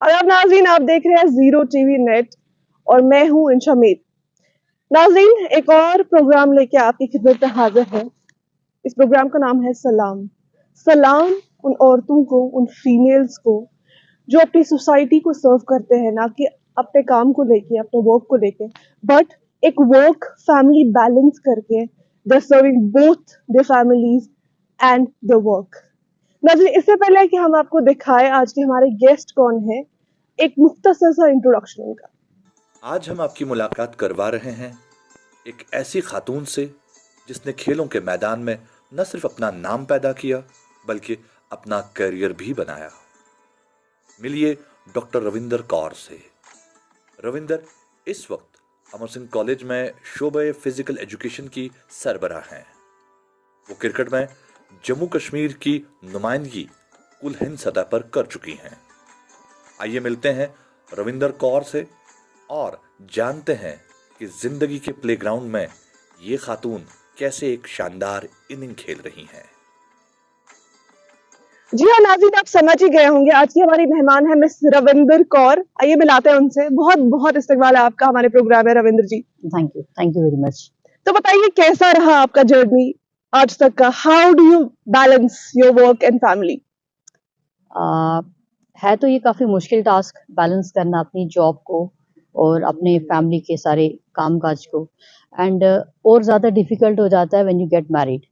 और अब नाज़रीन आप देख रहे हैं जीरो टीवी नेट और मैं हूं इंशा मीर। नाज़रीन एक और प्रोग्राम लेके आपकी खिदमत पे हाजिर है। इस प्रोग्राम का नाम है सलाम। सलाम उन औरतों को, उन फीमेल्स को जो अपनी सोसाइटी को सर्व करते हैं, ना कि अपने काम को लेके, अपने वर्क को लेके, बट एक वर्क फैमिली बैलेंस करके they serving both the families and the work. नाज़रीन इससे पहले कि हम आपको दिखाएं आज के हमारे गेस्ट कौन है, एक मुख्तसर सा इंट्रोडक्शन उनका। आज हम आपकी मुलाकात करवा रहे हैं एक ऐसी खातून से जिसने खेलों के मैदान में न सिर्फ अपना नाम पैदा किया बल्कि अपना करियर भी बनाया। मिलिए डॉक्टर रविंदर कौर से। रविंदर इस वक्त अमर सिंह कॉलेज में शोबे फिजिकल एजुकेशन की सरबराह हैं। वो क्रिकेट में जम्मू कश्मीर की नुमाइंदगी कुल हिंद सतह पर कर चुकी हैं। आइए मिलते हैं रविंदर कौर से और जानते हैं कि जिंदगी के प्लेग्राउंड में ये खातून कैसे एक शानदार इनिंग खेल रही हैं। जी हाँ नाज़रीन आप समझ ही गए होंगे, आज की हमारी मेहमान है मिस रविंदर कौर। आइए मिलाते हैं उनसे। बहुत बहुत इस्तकबाल है आपका हमारे प्रोग्राम में Ravinder ji. Thank you very much. तो बताइए कैसा रहा आपका जर्नी आज तक का? How do you balance your work and family? है तो ये काफ़ी मुश्किल टास्क बैलेंस करना अपनी जॉब को और अपने फैमिली के सारे कामकाज को, एंड और ज़्यादा डिफ़िकल्ट हो जाता है व्हेन यू गेट मैरिड।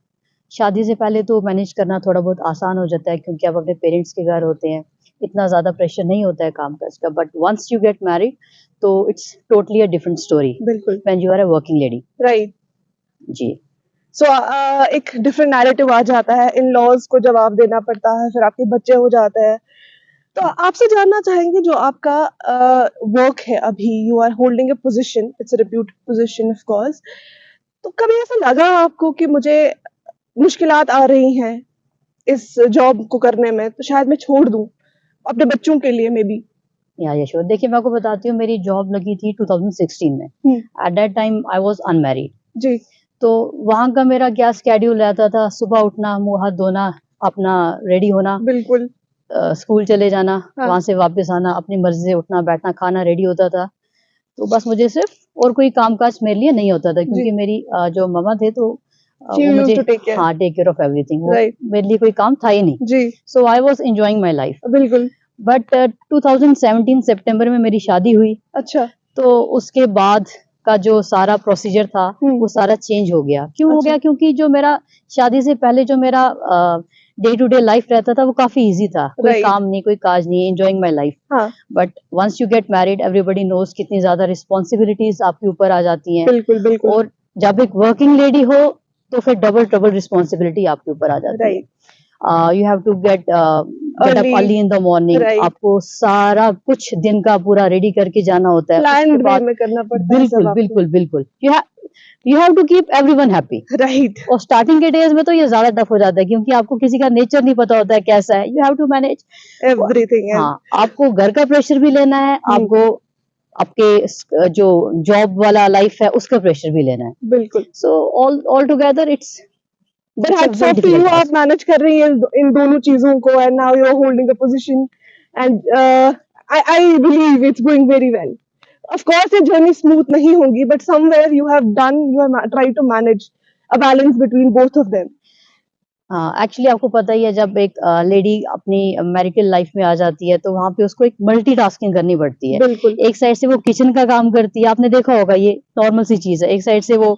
शादी से पहले तो मैनेज करना थोड़ा बहुत आसान हो जाता है क्योंकि आप अपने पेरेंट्स के घर होते हैं, इतना ज़्यादा प्रेशर नहीं होता है कामकाज का। But once you get married तो it's totally a different story बिल्कुल when you are a working lady. Right जी। सो एक डिफरेंट नैरेटिव आ जाता है, इन लॉज को जवाब देना पड़ता है, फिर आपके बच्चे हो जाते हैं। तो आपसे जानना चाहेंगे जो आपका वर्क है अभी, you are holding a position, it's a reputed position of course, तो कभी ऐसा लगा आपको कि मुझे मुश्किलात आ रही हैं इस जॉब को करने में, तो शायद मैं छोड़ दूं अपने बच्चों के लिए मे बी? या श्योर। देखिए मैं आपको बताती हूँ, मेरी जॉब लगी थी 2016 में। At that time I was unmarried जी। तो वहाँ का मेरा क्या स्केड्यूल रहता था, सुबह उठना, मुंह हाथ धोना, अपना रेडी होना, बिल्कुल स्कूल चले जाना, हाँ। वहां से वापस आना, अपनी मर्जी से उठना बैठना, खाना रेडी होता था। तो बस मुझे सिर्फ और कोई कामकाज मेरे लिए नहीं होता था क्योंकि मेरी जो मम्मा थे तो वो मुझे टेक केयर ऑफ एवरीथिंग, वो मेरे लिए कोई काम था ही नहीं जी। So I was enjoying my life. बिल्कुल। बट 2017 सितंबर में मेरी शादी हुई। अच्छा। तो उसके बाद का जो सारा प्रोसीजर था वो सारा चेंज हो गया। क्यों हो गया? क्योंकि जो मेरा शादी से पहले जो मेरा डे टू डे लाइफ रहता था वो काफी इजी था, कोई काम नहीं, कोई काज नहीं, enjoying my life. But once you get married everybody knows कितनी ज्यादा रिस्पॉन्सिबिलिटीज आपके ऊपर आ जाती हैं। बिल्कुल बिल्कुल। और जब एक वर्किंग लेडी हो तो फिर डबल रिस्पॉन्सिबिलिटी आपके ऊपर आ जाती है। You have to get up early in the morning. आपको सारा कुछ दिन का पूरा रेडी करके जाना होता है, प्लान में करना पड़ता है। बिल्कुल बिल्कुल बिल्कुल। You have to keep everyone happy. Right. और स्टार्टिंग के डेज में तो ये ज्यादा टफ हो जाता है क्योंकि आपको किसी का नेचर नहीं पता होता है कैसा है। You have to manage everything. हाँ, आपको घर का प्रेशर भी लेना है, आपको आपके जो जॉब वाला लाइफ है उसका प्रेशर भी लेना है। बिल्कुल। So all together it's But hats off to you, आप मैनेज कर रही हैं इन दोनों चीजों को, and now you're holding a position, and I believe it's going very well. Of course, ये journey smooth नहीं होगी, but somewhere you have tried to manage a balance between both of them. Actually आपको पता ही है, जब एक lady अपनी marital life में आ जाती है तो वहाँ पे उसको एक मल्टीटास्किंग करनी पड़ती है। बिल्कुल। एक साइड से वो किचन का काम करती है, आपने देखा होगा ये नॉर्मल सी चीज है। एक साइड से वो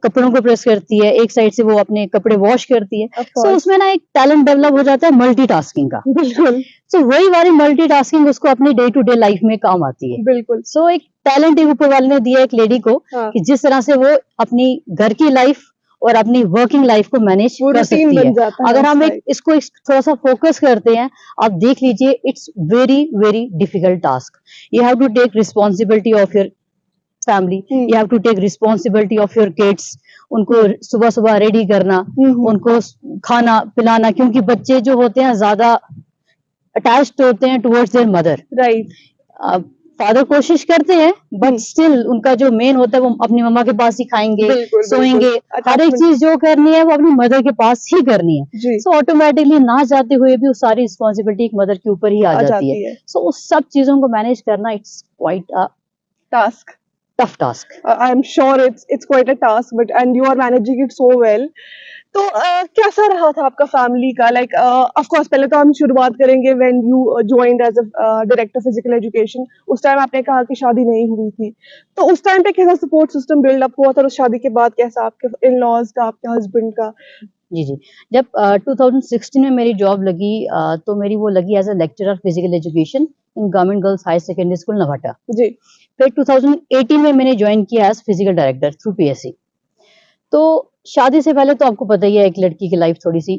कपड़ों को प्रेस करती है, एक साइड से वो अपने कपड़े वॉश करती है। सो उसमें ना एक टैलेंट डेवलप हो जाता है मल्टीटास्किंग का। बिल्कुल। सो वही वाली मल्टीटास्किंग उसको अपनी डे टू डे लाइफ में काम आती है। बिल्कुल। सो एक टैलेंट ऊपर वाले ने दिया एक लेडी को कि जिस तरह से वो अपनी घर की लाइफ और अपनी वर्किंग लाइफ को मैनेज कर सकती है। अगर हम इसको थोड़ा सा फोकस करते हैं, आप देख लीजिए, it's very very difficult task. You have to take responsibility of your family, you have to take responsibility of your kids. उनको सुबह सुबह रेडी करना, उनको खाना पिलाना, क्योंकि बच्चे जो होते हैं ज्यादा अटैच्ड होते हैं towards their mother. Right. Father कोशिश करते हैं बट स्टिल उनका जो मेन होता है वो अपनी मम्मा के पास ही खाएंगे, सोएंगे, हर एक चीज जो करनी है वो अपनी मदर के पास ही करनी है। सो ऑटोमेटिकली ना चाहते हुए भी वो सारी रिस्पॉन्सिबिलिटी एक मदर के ऊपर ही आ जाती है। सो उस सब चीजों को मैनेज करना it's quite a task, tough task. I am sure it's quite a task, but and you are managing it so well. तो कैसा रहा था आपका फैमिली का, लाइक ऑफ कोर्स पहले तो हम शुरुआत करेंगे when you joined as a director physical education. उस टाइम आपने कहा कि शादी नहीं हुई थी, तो उस टाइम पे कैसा सपोर्ट सिस्टम बिल्ड अप हुआ था, और उस शादी के बाद कैसा आपके इन लॉज का, आपके हस्बैंड का? जी जी, जब 2016 में मेरी जॉब लगी तो मेरी वो लगी as a lecturer physical education in government girls high secondary school Nawata जी। फिर 2018 में मैंने ज्वाइन किया as physical director through PSC. तो शादी से पहले तो आपको पता ही है एक लड़की की लाइफ थोड़ी सी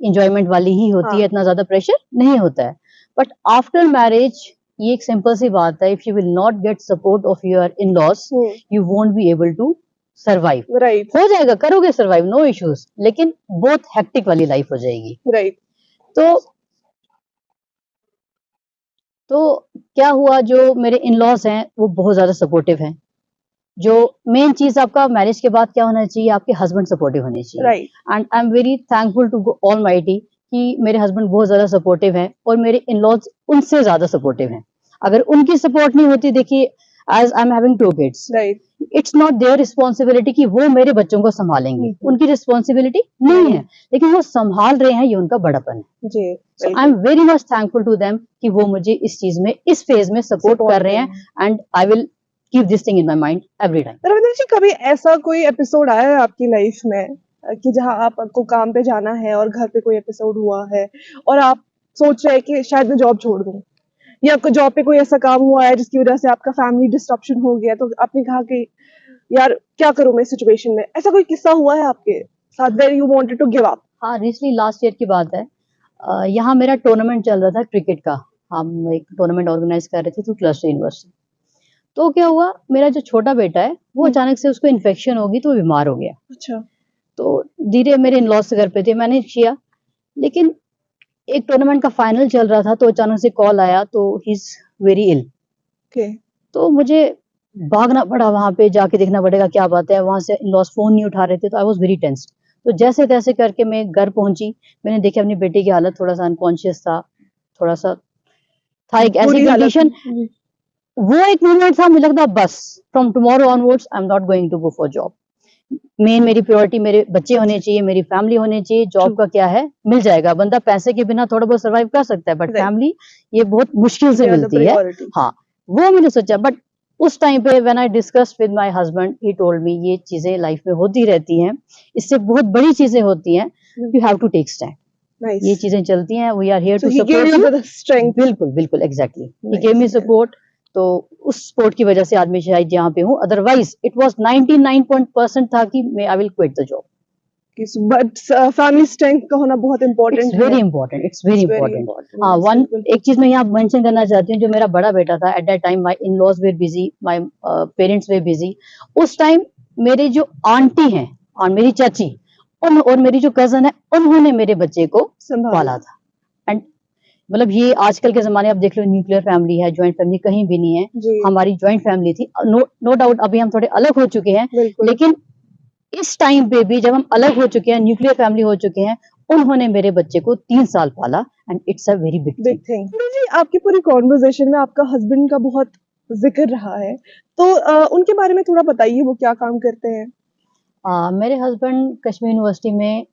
इंजॉयमेंट वाली ही होती है, इतना ज्यादा प्रेशर नहीं होता है। बट आफ्टर मैरिज ये एक सिंपल सी बात है, if you will not get support of your in laws you won't be able to survive. Right, हो जाएगा, करोगे सर्वाइव, नो इश्यूज, लेकिन बहुत हेक्टिक वाली लाइफ हो जाएगी। राइट। तो क्या हुआ, जो मेरे इन लॉज हैं वो बहुत ज्यादा सपोर्टिव हैं। जो मेन चीज आपका मैरिज के बाद क्या होना चाहिए, आपके हस्बैंड सपोर्टिव होने चाहिए। Right. And I am very thankful to almighty कि मेरे हस्बैंड बहुत ज्यादा सपोर्टिव हैं और मेरे इन लॉज उनसे ज्यादा सपोर्टिव हैं। अगर उनकी सपोर्ट नहीं होती, देखिए as I am having 2 kids, right, it's not their responsibility कि वो मेरे बच्चों को संभालेंगे, उनकी रिस्पॉन्सिबिलिटी नहीं है, लेकिन वो संभाल रहे हैं, ये उनका बड़ापन है जी। So I am very much thankful to them कि वो मुझे इस चीज में, इस फेज में सपोर्ट कर रहे हैं। And I will keep this thing in my mind every time. Ravindra ji, कभी ऐसा कोई एपिसोड आया है आपकी लाइफ में कि जहां आपको काम पे जाना है और घर पे कोई एपिसोड हुआ है और आप सोच रहे हैं कि शायद मैं जॉब छोड़ दूं, या आपको जॉब पे कोई ऐसा काम हुआ है जिसकी वजह से आपका फैमिली डिस्ट्रप्शन हो गया, तो आपने कहा कि यार क्या करूं मैं इस सिचुएशन में? ऐसा कोई किस्सा हुआ है आपके साथ where you wanted to give up? हाँ, रिसेंटली लास्ट ईयर की बात है। यहाँ मेरा टूर्नामेंट चल रहा था क्रिकेट का, हम एक टूर्नामेंट ऑर्गेनाइज कर रहे थे थ्रू क्लस्टर यूनिवर्सिटी। तो क्या हुआ, मेरा जो छोटा बेटा है वो अचानक से उसको इन्फेक्शन होगी तो बीमार हो गया। अच्छा। तो धीरे मेरे इन लॉज से घर पे थे, मैंने किया, लेकिन एक टूर्नामेंट का फाइनल चल रहा था तो अचानक से कॉल आया तो ही इज वेरी इल। तो मुझे भागना पड़ा, वहां पे जाके देखना पड़ेगा क्या बात है। वहां से इन लॉज फोन नहीं उठा रहे थे, तो आई वाज वेरी टेंस्ड। तो जैसे तैसे करके मैं घर पहुंची, मैंने देखा अपनी बेटी की हालत, थोड़ा सा अनकॉन्शियस था, थोड़ा सा था एक ऐसी कंडीशन। वो एक मोमेंट था, मुझे लगता बस from tomorrow onwards I am not going to go for job. मेरी प्रायोरिटी मेरे बच्चे होने चाहिए, मेरी फैमिली होनी चाहिए। जॉब का क्या है, मिल जाएगा, बंदा पैसे के बिना थोड़ा बहुत सर्वाइव कर सकता है, बट फैमिली ये बहुत मुश्किल से मिलती है। हाँ, वो मैंने सोचा। बट उस टाइम पे when I discussed with my husband, he told me ये चीजें लाइफ में होती रहती हैं, इससे बहुत बड़ी चीजें होती हैं, you have to take stand. ये चीजें चलती हैं, we are here to support. बिल्कुल बिल्कुल, exactly, he gave me support. तो उस सपोर्ट की वजह से आज मैं शायद यहाँ पे हूँ, अदरवाइज इट वाज 99% था कि मैं I will quit the job. But family strength का होना बहुत इंपॉर्टेंट है। Very important, it's very important. हाँ, एक चीज मैं यहाँ मेंशन करना चाहती हूँ, जो मेरा बड़ा बेटा था, at that time my in laws were busy, my parents were busy. उस टाइम मेरे जो आंटी हैं और मेरी चाची और मेरी जो कजन है, उन्होंने मेरे बच्चे को पाला था। एंड मतलब ये आजकल के जमाने आप देख लो, न्यूक्लियर फैमिली है, ज्वाइंट फैमिली कहीं भी नहीं है। हमारी ज्वाइंट फैमिली थी, नो डाउट अभी हम थोड़े अलग हो चुके हैं, लेकिन इस टाइम पे भी जब हम अलग हो चुके हैं, न्यूक्लियर फैमिली हो चुके हैं, उन्होंने मेरे बच्चे को 3 साल पाला। And it's a very big thing. जी, आपकी पूरी कॉन्वर्सेशन में आपका हस्बैंड का बहुत जिक्र रहा है, तो उनके बारे में थोड़ा बताइए, वो क्या काम करते हैं? मेरे हस्बैंड कश्मीर यूनिवर्सिटी में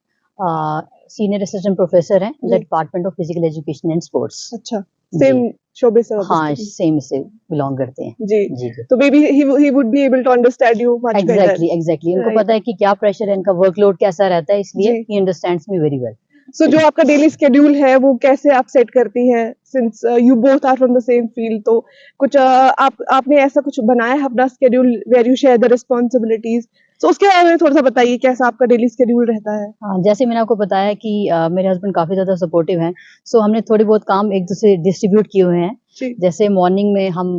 सीनियर असिस्टेंट प्रोफेसर हैं, department of physical education and sports. अच्छा, सेम शोबे से? हाँ, सेम से बिलोंग करते हैं जी। तो maybe he would be able to understand you much better. Exactly, उनको पता है कि क्या प्रेशर है, इनका वर्कलोड कैसा रहता है, इसलिए ही understands me very well. So जो आपका डेली स्केड्यूल है वो कैसे आप सेट करती हैं, since you both are from the same field? तो कुछ आपने ऐसा कुछ बनाया है अपना schedule where you share the responsibilities? तो उसके बारे में थोड़ा सा बताइए, कैसा आपका डेली स्केड्यूल रहता है? हाँ, जैसे मैंने आपको बताया कि मेरे हस्बैंड काफी ज्यादा सपोर्टिव हैं, सो हमने थोड़ी बहुत काम एक दूसरे डिस्ट्रीब्यूट किए हुए हैं। जैसे मॉर्निंग में हम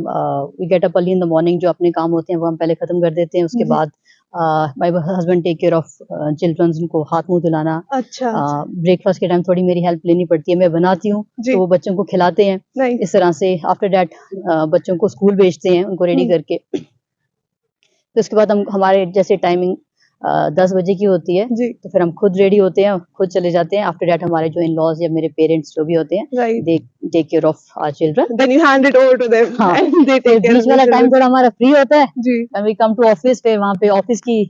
we get up early in the morning, जो अपने काम होते हैं वो हम पहले खत्म कर देते हैं। उसके बाद my husband take care of children, उनको हाथ मुंह धुलाना। अच्छा, ब्रेकफास्ट के टाइम थोड़ी मेरी हेल्प लेनी पड़ती है, मैं बनाती हूँ तो वो बच्चों को खिलाते हैं। nice. इस तरह से आफ्टर दैट बच्चों को स्कूल भेजते हैं उनको रेडी करके। तो उसके बाद हम हमारे जैसे टाइमिंग 10 बजे की होती है तो फिर हम खुद रेडी होते हैं, खुद चले जाते हैं। आफ्टर दैट हमारे जो इन लॉज या मेरे पेरेंट्स जो भी होते हैं they take care of our children, then you hand it over to them and they take care. बीच वाला टाइम थोड़ा हमारा फ्री होता है when we come to office, पे वहाँ पे ऑफिस की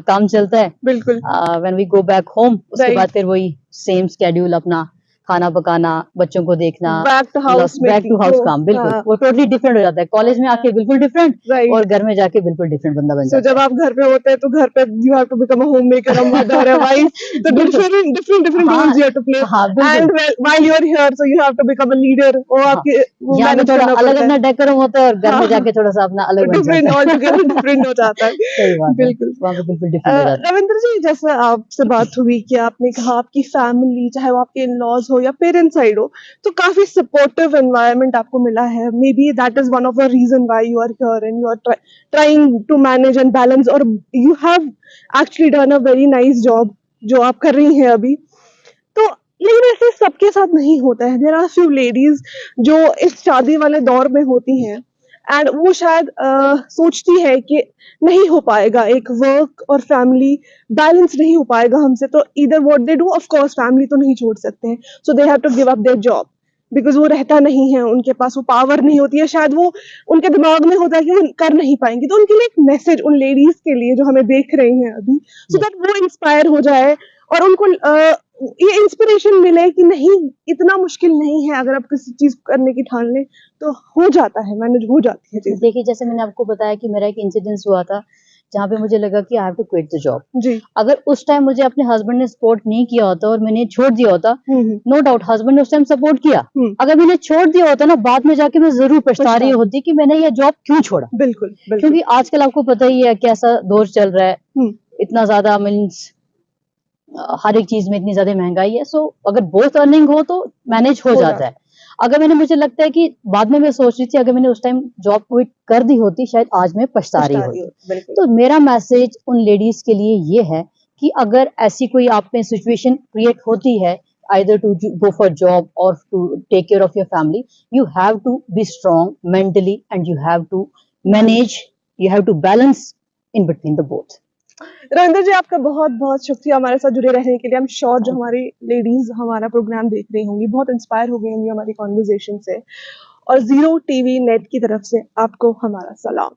काम चलता है। बिल्कुल। When we go back home उसके बाद फिर वही सेम स्केड्यूल, अपना खाना पकाना, बच्चों को देखना, बैक टू हाउस काम। बिल्कुल वो टोटली डिफरेंट हो जाता है। कॉलेज में आके बिल्कुल डिफरेंट और घर में जाके बिल्कुल डिफरेंट बंदा बन जाता है। जब आप घर पे होते हैं तो घर पे you have to become a homemaker, a mother, a wife, तो different roles you have to play. And while you are here so you have to become a leader. और आपके यहाँ पे थोड़ा अलग अपना डेकोरम होता है और घर में जाके थोड़ा सा अपना अलग डिफरेंट हो जाता है। सही बात है, बिल्कुल वहाँ पे बिल्कुल डिफरेंट हो जाता है। रविंद्र जी, जैसे आपसे बात हुई कि आपने कहा आपकी फैमिली, चाहे वो आपके इन लॉज हो या पेरेंट्स साइड हो, तो काफी सपोर्टिव एनवायरनमेंट आपको मिला है। Maybe that is one of the reason why you are here and you are trying to manage and balance, और you have actually done a very nice job जो आप कर रही हैं अभी। तो लेकिन ऐसे सबके साथ नहीं होता है। देयर आर फ्यू लेडीज जो इस शादी वाले दौर में होती हैं एंड वो शायद सोचती है कि नहीं हो पाएगा, एक वर्क और फैमिली बैलेंस नहीं हो पाएगा हमसे, तो इधर what they do, of course family तो नहीं छोड़ सकते हैं, so they have to give up their job because वो रहता नहीं है, उनके पास वो पावर नहीं होती है, शायद वो उनके दिमाग में होता है कि वो कर नहीं पाएंगी। तो उनके लिए एक मैसेज उन लेडीज के लिए जो हमें देख रही हैं अभी, सो दैट वो इंस्पायर हो जाए और उनको ये इंस्पिरेशन मिले कि नहीं, इतना मुश्किल नहीं है, अगर आप किसी चीज करने की ठान लें तो हो जाता है, मैनेज हो जाती है चीजें। देखिए, जैसे मैंने आपको बताया कि मेरा एक इंसिडेंस हुआ था जहाँ पे मुझे लगा कि I have to quit the job जी। अगर उस टाइम मुझे अपने हस्बैंड ने सपोर्ट नहीं किया होता और मैंने छोड़ दिया होता, नो डाउट हस्बैंड ने उस टाइम सपोर्ट किया, अगर मैंने छोड़ दिया होता ना, बाद में जाके मैं जरूर पछता रही होती कि मैंने ये जॉब क्यों छोड़ा। बिल्कुल, क्योंकि आजकल आपको पता ही है कैसा दौर चल रहा है, इतना ज्यादा मीन्स हर एक चीज में इतनी ज्यादा महंगाई है। सो अगर बोथ अर्निंग हो तो मैनेज हो जाता है। अगर मुझे लगता है कि बाद में मैं सोच रही थी अगर मैंने उस टाइम जॉब क्विट कर दी होती, शायद आज मैं पछता रही होती। तो मेरा मैसेज उन लेडीज के लिए ये है कि अगर ऐसी कोई आप में सिचुएशन क्रिएट होती है, either to go for job or to take care of your family, you have to be strong mentally and you have to manage, you have to balance in between the both. Ravindra जी, आपका बहुत बहुत शुक्रिया हमारे साथ जुड़े रहने के लिए। हम श्योर जो हमारी लेडीज हमारा प्रोग्राम देख रही होंगी बहुत इंस्पायर हो गई होंगी हमारी कॉन्वर्सेशन से, और जीरो टीवी नेट की तरफ से आपको हमारा सलाम।